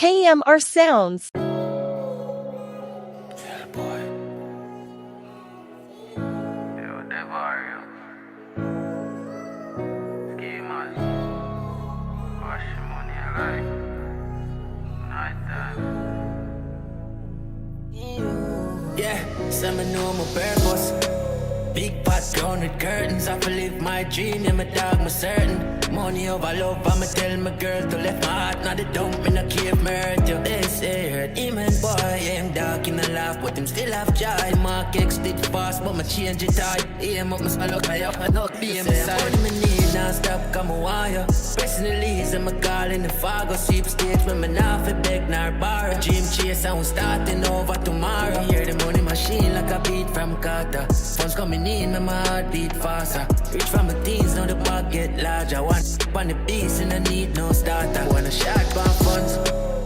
KMRSounds. Yeah, boy. Yo, that barrio. Skippa. Wash your money alive. Night time. Yeah, some know my purpose. Big pot grown with curtains. I believe my dream, yeah, my dog, my certain. Money over love, I'ma tell my girl to left my heart. Now they don't me no keep me hurt you. They say hurt him and boy, yeah, him dark in the laugh, but him still have joy. Mark X did fast, but my change it tight. Aim up my swallow, I up, I not be him side. What me need now stop, come a wire. Pressing the leaves, and my call in the fog. Go sweep stage when me not fi beg nor borrow. Dream chase, and we starting over tomorrow. Hear the money machine like a beat from Carter. Funds coming in, and my heart beat faster. Reach from my teens, now the bag get larger. One on the beast, and I need no starter. Wanna shot by funds.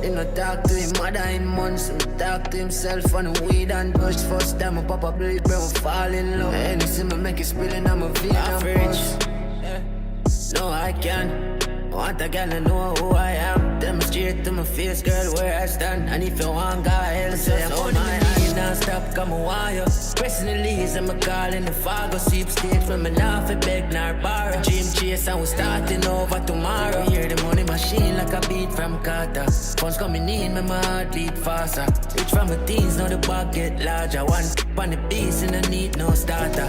They no talk to him mother in months. He talk to himself on the weed and bush. First time I pop a bleed, bro, I fall in love. Anything I make it spilling, I'm a Vietnam. No, I can. Want a girl to know who I am. Demonstrate to my face, girl, where I stand. And if you want, God, hell, say I'm on my hand. Non-stop, come a wire. Pressing the leaves, and my call in the fog. Go sweep stage when me not fi beg nor borrow. Dream chase, and we starting over tomorrow. Hear the money machine like a beat from Carter. Funds coming in, my heart beat faster. Reach from my teens, now the bag get larger. One on the beast, and I need no starter.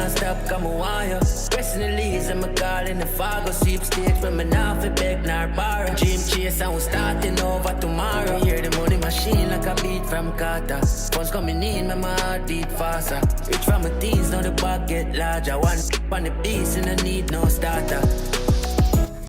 Stop, come a wire. Pressing the leaves, and my call in the fog. Go sweep stage when me not fi beg nor borrow. Dream chase, and we starting over tomorrow. Hear the money machine like a beat from Carter. Funds coming in, my heart beat faster. Reach from my teens, now the bag get larger. One on the beast, and I need no starter.